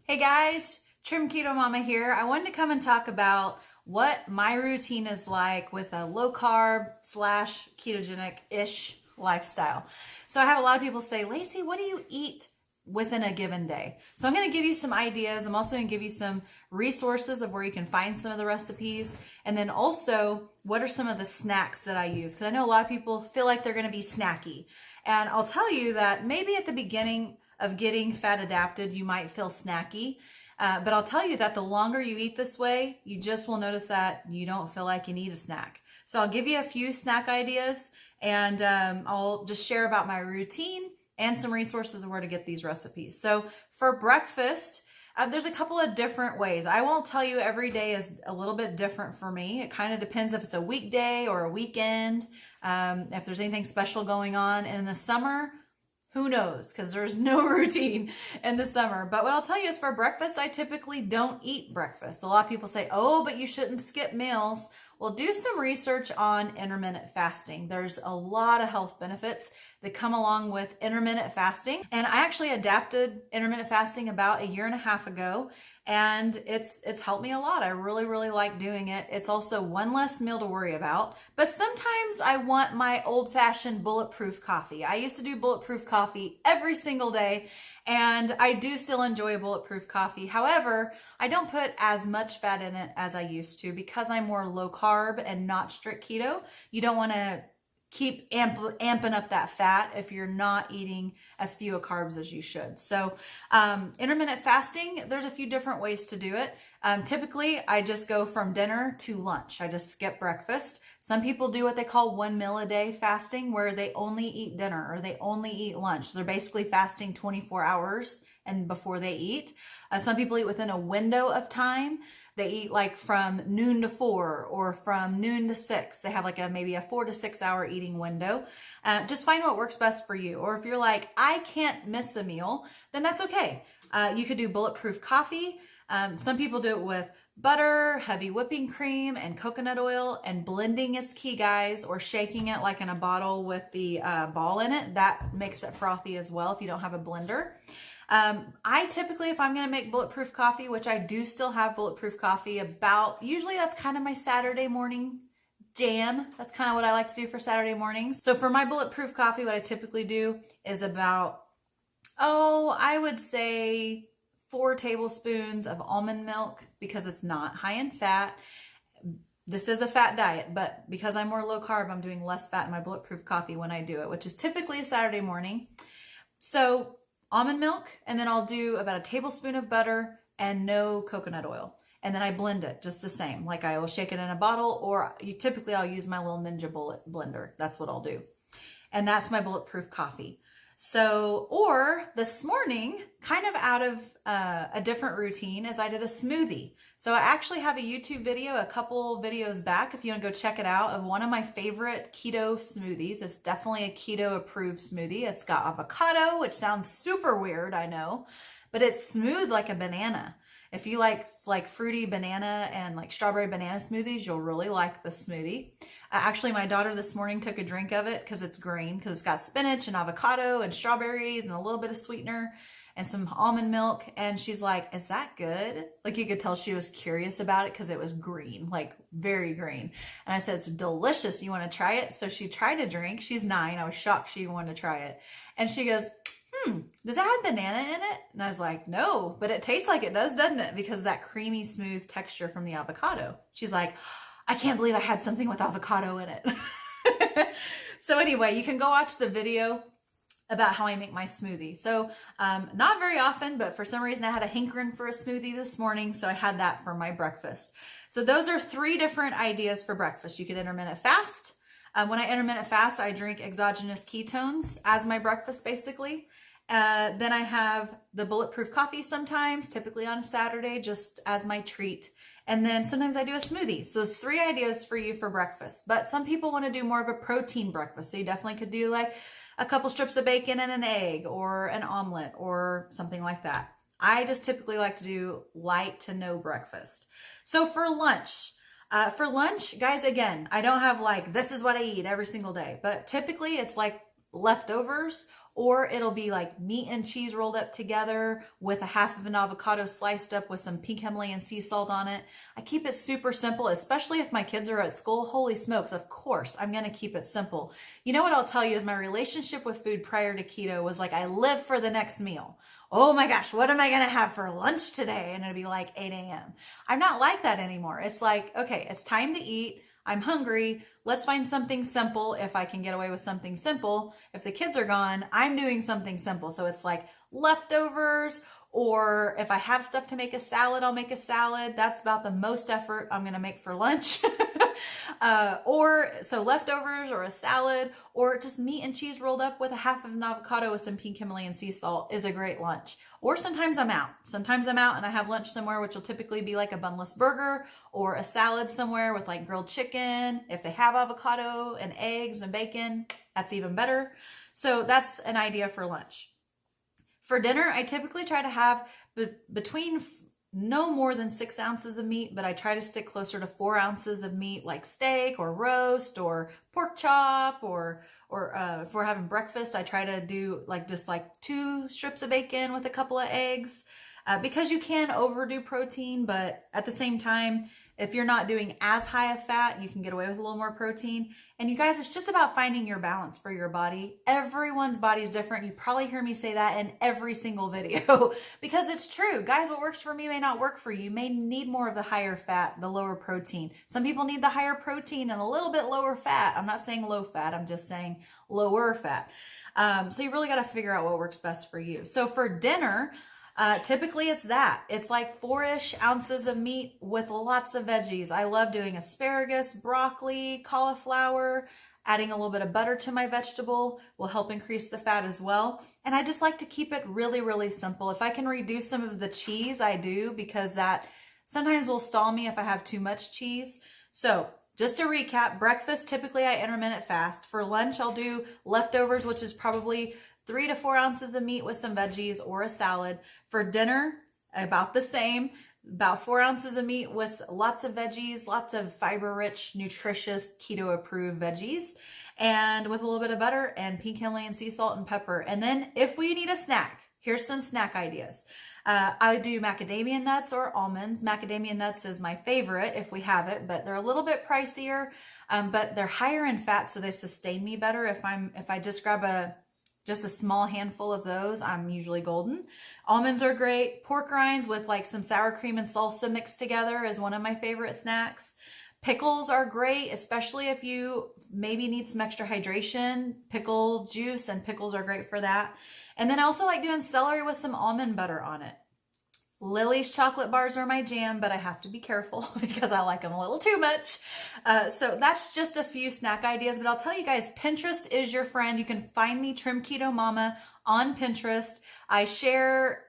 Hey guys, Trim Keto Mama here. I wanted to come and talk about what my routine is like with a low carb slash ketogenic-ish lifestyle. So I have a lot of people say, Lacey, what do you eat within a given day? So I'm going to give you some ideas. I'm also going to give you some resources of where you can find some of the recipes. And then also, what are some of the snacks that I use? Because I know a lot of people feel like they're going to be snacky. And I'll tell you that maybe at the beginning of getting fat adapted, you might feel snacky. But I'll tell you that the longer you eat this way, you just will notice that you don't feel like you need a snack. So I'll give you a few snack ideas, and I'll just share about my routine and some resources of where to get these recipes. So for breakfast, there's a couple of different ways. I won't tell you every day is a little bit different for me. It kind of depends if it's a weekday or a weekend, if there's anything special going on. And in the summer, who knows? Because there's no routine in the summer. But what I'll tell you is for breakfast, I typically don't eat breakfast. A lot of people say, oh, but you shouldn't skip meals. Well, do some research on intermittent fasting. There's a lot of health benefits that come along with intermittent fasting. And I actually adapted intermittent fasting about a year and a half ago, and it's helped me a lot. I really like doing it. It's also one less meal to worry about. But sometimes I want my old-fashioned bulletproof coffee. I used to do bulletproof coffee every single day, and I do still enjoy bulletproof coffee. However, I don't put as much fat in it as I used to because I'm more low carb and not strict keto. You don't want to keep amping up that fat if you're not eating as few carbs as you should. So intermittent fasting, there's a few different ways to do it. Typically, I just go from dinner to lunch. I just skip breakfast. Some people do what they call 1 meal a day fasting, where they only eat dinner or they only eat lunch. They're basically fasting 24 hours and before they eat. Some people eat within a window of time. They eat like from noon to 4 or from noon to 6. They have like maybe a 4 to 6 hour eating window. Just find what works best for you. Or if you're like, I can't miss a meal, then that's okay. You could do bulletproof coffee. Some people do it with butter, heavy whipping cream, and coconut oil, and blending is key, guys, or shaking it like in a bottle with the ball in it. That makes it frothy as well if you don't have a blender. I typically, if I'm going to make bulletproof coffee, which I do still have bulletproof coffee usually that's kind of my Saturday morning jam. That's kind of what I like to do for Saturday mornings. So for my bulletproof coffee, what I typically do is about, I would say 4 tablespoons of almond milk, because it's not high in fat. This is a fat diet, but because I'm more low carb, I'm doing less fat in my bulletproof coffee when I do it, which is typically a Saturday morning. So almond milk, and then I'll do about a tablespoon of butter and no coconut oil. And then I blend it just the same. Like I will shake it in a bottle, or typically I'll use my little Ninja Bullet blender. That's what I'll do. And that's my bulletproof coffee. So, or this morning, kind of out of a different routine, is I did a smoothie. So I actually have a YouTube video, a couple videos back, if you want to go check it out, of one of my favorite keto smoothies. It's definitely a keto approved smoothie. It's got avocado, which sounds super weird, I know, but it's smooth like a banana. If you like fruity banana and like strawberry banana smoothies, you'll really like the smoothie. Actually, my daughter this morning took a drink of it because it's green, because it's got spinach and avocado and strawberries and a little bit of sweetener and some almond milk. And she's like, is that good? Like you could tell she was curious about it because it was green, like very green. And I said, it's delicious. You want to try it? So she tried a drink. She's 9. I was shocked she wanted to try it. And she goes, does that have banana in it? And I was like, no, but it tastes like it does, doesn't it? Because that creamy, smooth texture from the avocado. She's like, I can't believe I had something with avocado in it. So anyway, you can go watch the video about how I make my smoothie. So not very often, but for some reason I had a hankering for a smoothie this morning. So I had that for my breakfast. So those are 3 different ideas for breakfast. You could intermittent fast. When I intermittent fast, I drink exogenous ketones as my breakfast, basically. Then I have the bulletproof coffee sometimes, typically on a Saturday, just as my treat. And then sometimes I do a smoothie. So there's 3 ideas for you for breakfast. But some people want to do more of a protein breakfast. So you definitely could do like a couple strips of bacon and an egg, or an omelet, or something like that. I just typically like to do light to no breakfast. So for lunch, guys, again, I don't have like, this is what I eat every single day, but typically it's like leftovers or it'll be like meat and cheese rolled up together with a half of an avocado sliced up with some pink Himalayan sea salt on it. I keep it super simple, especially if my kids are at school. Holy smokes, of course, I'm going to keep it simple. You know what I'll tell you is my relationship with food prior to keto was like I live for the next meal. Oh my gosh, what am I going to have for lunch today? And it'll be like 8 a.m. I'm not like that anymore. It's like, okay, it's time to eat. I'm hungry. Let's find something simple. If I can get away with something simple, if the kids are gone, I'm doing something simple. So it's like leftovers, or if I have stuff to make a salad, I'll make a salad. That's about the most effort I'm going to make for lunch. Or so leftovers or a salad, or just meat and cheese rolled up with a half of an avocado with some pink Himalayan sea salt is a great lunch. Or sometimes I'm out. Sometimes I'm out and I have lunch somewhere, which will typically be like a bunless burger or a salad somewhere with like grilled chicken. If they have avocado and eggs and bacon, that's even better. So that's an idea for lunch. For dinner, I typically try to have between no more than 6 ounces of meat, but I try to stick closer to 4 ounces of meat, like steak or roast or pork chop, or if we're having breakfast, I try to do just 2 strips of bacon with a couple of eggs, because you can overdo protein, but at the same time, if you're not doing as high of fat, you can get away with a little more protein. And you guys, it's just about finding your balance for your body. Everyone's body is different. You probably hear me say that in every single video because it's true. Guys, what works for me may not work for you. You may need more of the higher fat, the lower protein. Some people need the higher protein and a little bit lower fat. I'm not saying low fat. I'm just saying lower fat. So you really got to figure out what works best for you. So for dinner, typically it's like 4-ish ounces of meat with lots of veggies. I love doing asparagus, broccoli, cauliflower. Adding a little bit of butter to my vegetable will help increase the fat as well. And I just like to keep it really, really simple. If I can reduce some of the cheese, I do, because that sometimes will stall me if I have too much cheese. So just to recap, breakfast, typically I intermittent fast. For lunch, I'll do leftovers, which is probably 3 to 4 ounces of meat with some veggies or a salad. For dinner, about the same, about 4 ounces of meat with lots of veggies, lots of fiber-rich, nutritious, keto-approved veggies, and with a little bit of butter and pink Himalayan sea salt and pepper. And then if we need a snack, here's some snack ideas. I do macadamia nuts or almonds. Macadamia nuts is my favorite if we have it, but they're a little bit pricier, but they're higher in fat, so they sustain me better. If I just grab just a small handful of those, I'm usually golden. Almonds are great. Pork rinds with like some sour cream and salsa mixed together is one of my favorite snacks. Pickles are great, especially if you maybe need some extra hydration. Pickle juice and pickles are great for that. And then I also like doing celery with some almond butter on it. Lily's chocolate bars are my jam, but I have to be careful because I like them a little too much. So that's just a few snack ideas, but I'll tell you guys, Pinterest is your friend. You can find me, Trim Keto Mama, on Pinterest. I share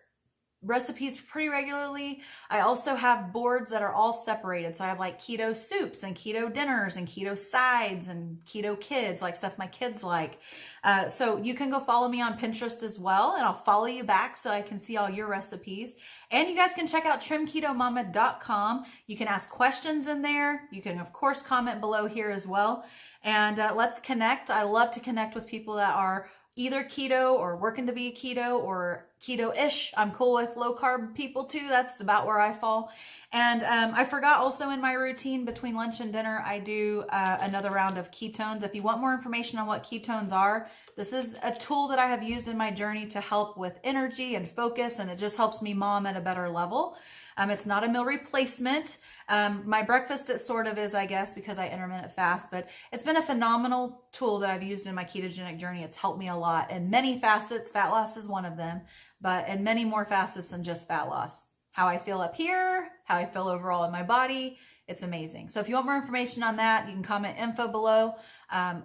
recipes pretty regularly. I also have boards that are all separated. So I have like keto soups and keto dinners and keto sides and keto kids, like stuff my kids like. So you can go follow me on Pinterest as well, and I'll follow you back so I can see all your recipes. And you guys can check out trimketomama.com. You can ask questions in there. You can, of course, comment below here as well. And let's connect. I love to connect with people that are either keto or working to be keto or keto-ish. I'm cool with low-carb people too. That's about where I fall. And I forgot also in my routine between lunch and dinner, I do another round of ketones. If you want more information on what ketones are, this is a tool that I have used in my journey to help with energy and focus, and it just helps me mom at a better level. It's not a meal replacement. My breakfast, it sort of is, I guess, because I intermittent fast, but it's been a phenomenal tool that I've used in my ketogenic journey. It's helped me a lot in many facets. Fat loss is one of them, but in many more facets than just fat loss. How I feel up here, how I feel overall in my body, it's amazing. So if you want more information on that, you can comment info below,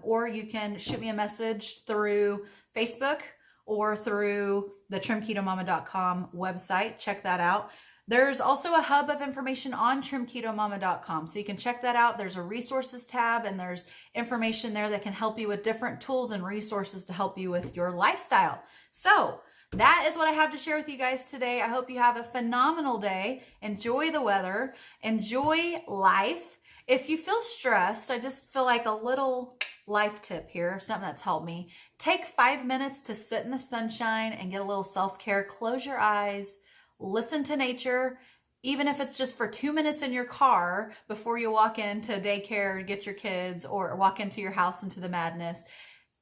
or you can shoot me a message through Facebook or through the trimketomama.com website. Check that out. There's also a hub of information on trimketomama.com, so you can check that out. There's a resources tab, and there's information there that can help you with different tools and resources to help you with your lifestyle. So that is what I have to share with you guys today. I hope you have a phenomenal day. Enjoy the weather. Enjoy life. If you feel stressed, I just feel like a little life tip here, something that's helped me. Take 5 minutes to sit in the sunshine and get a little self-care. Close your eyes, listen to nature, even if it's just for 2 minutes in your car before you walk into daycare to get your kids or walk into your house into the madness.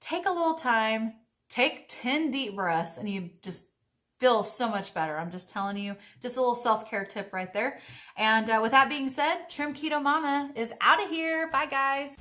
Take a little time, take 10 deep breaths, and you just feel so much better. I'm just telling you, just a little self-care tip right there. And with that being said, Trim Keto Mama is out of here. Bye, guys.